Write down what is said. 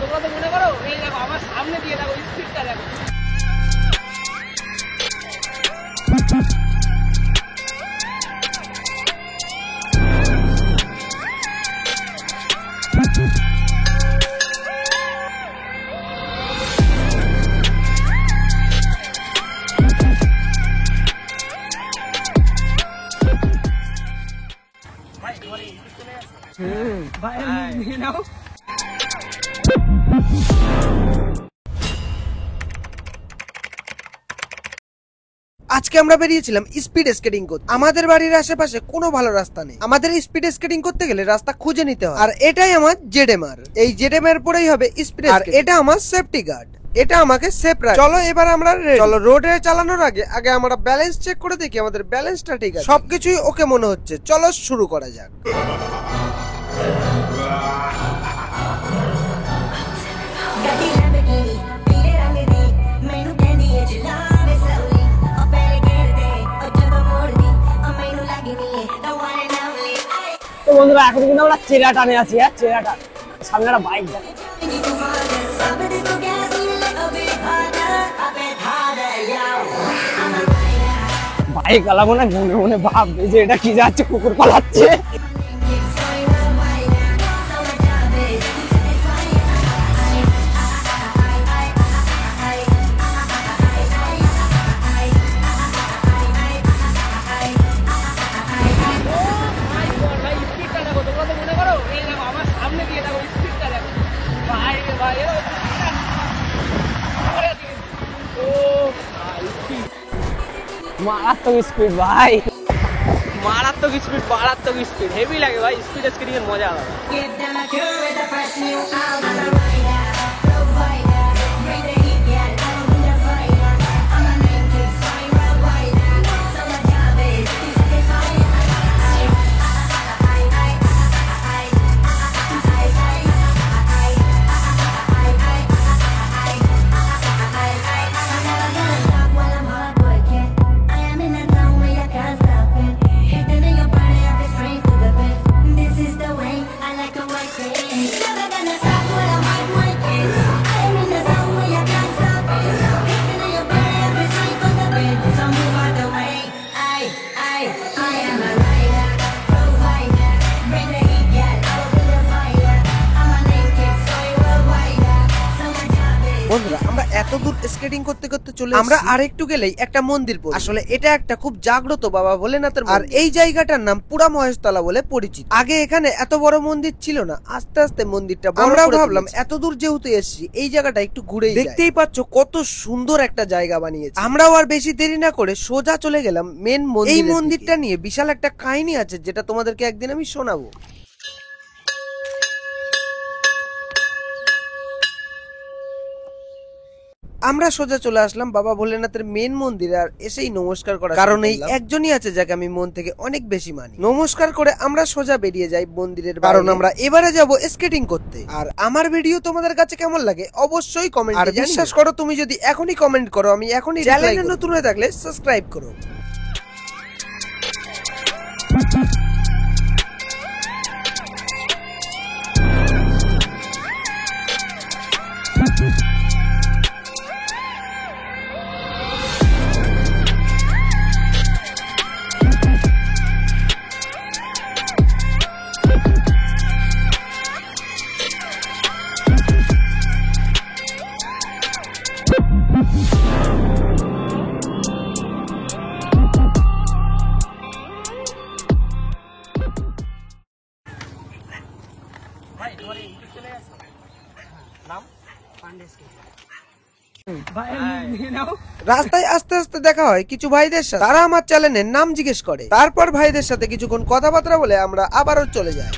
তোমরা তো মনে করো এই দেখো আমার সামনে দিয়ে দেখো স্পিডটা দেখো। আজকে আমরা বেরিয়েছিলাম স্পিড স্কেটিং করতে। আমাদের বাড়ির আশেপাশে কোনো ভালো রাস্তা নেই, আমাদের স্পিড স্কেটিং করতে গেলে রাস্তা খুঁজে নিতে হয়। আর এটাই আমার জেডএমআর, এই জেডএমআর পরেই হবে স্পিড। আর এটা আমার সেফটি গার্ড, এটা আমাকে সেফ রাখে। চলো এবার আমরা চলো রোডে চালানোর আগে আমরা ব্যালেন্স চেক করে দেখি আমাদের ব্যালেন্সটা ঠিক আছে। সবকিছুই ওকে মনে হচ্ছে, চলো শুরু করা যাক। তো বন্ধুরা এখন কিন্তু আমরা চেরাটানে আছি। চেরাটা সামনে একটা বাইক দেখো। বাইক আলাবো না, মনে মনে ভাববে যে এটা কি যাচ্ছে, কুকুর পালাচ্ছে। মারাত্মক স্পিড ভাই, মারাত্মক স্পিড, মারাত্মক স্পিড, হেভি লাগে ভাই। স্পিড স্কেটিং এর মজা আলাদা। বন্ধুরা আমরা এত দূর স্কেটিং করতে করতে চলে আমরা আরেকটু গেলেই একটা মন্দির পড়ি। আসলে এটা একটা খুব জাগ্রত বাবা ভোলেনাথের, আর এই জায়গাটার নাম পুরা মহেশতলা বলে পরিচিত। আগে এখানে এত বড় মন্দির ছিল না, আস্তে আস্তে মন্দিরটা আমরা ভাবলাম এত দূর যেহেতু এসেছি এই জায়গাটা একটু ঘুরে দেখতেই পাচ্ছ কত সুন্দর একটা জায়গা বানিয়েছে। আমরাও আর বেশি দেরি না করে সোজা চলে গেলাম মেন মন্দির। এই মন্দিরটা নিয়ে বিশাল একটা কাহিনী আছে যেটা তোমাদেরকে একদিন আমি শোনাবো। আমরা সোজা চলে আসলাম বাবা ভোলেনাথের মেন মন্দিরে, আর এসেই নমস্কার করা, কারণ এই একজনই আছে যাকে আমি মন থেকে অনেক বেশি মানি। নমস্কার করে আমরা সোজা বেরিয়ে যাই মন্দিরের, কারণ আমরা এবারে যাব স্কেটিং করতে। আর আমার ভিডিও তোমাদের কাছে কেমন লাগে অবশ্যই কমেন্ট, আর বিশ্বাস করো তুমি যদি এখনই কমেন্ট করো আমি এখনই, চ্যানেলে নতুন হয়ে থাকলে সাবস্ক্রাইব করো। রাস্তায় আস্তে আস্তে দেখা হয় কিছু ভাইদের সাথে, তারা আমার চ্যানেলের নাম জিজ্ঞেস করে। তারপর ভাইদের সাথে কিছুক্ষণ কথাবার্তা বলে আমরা আবারও চলে যাই।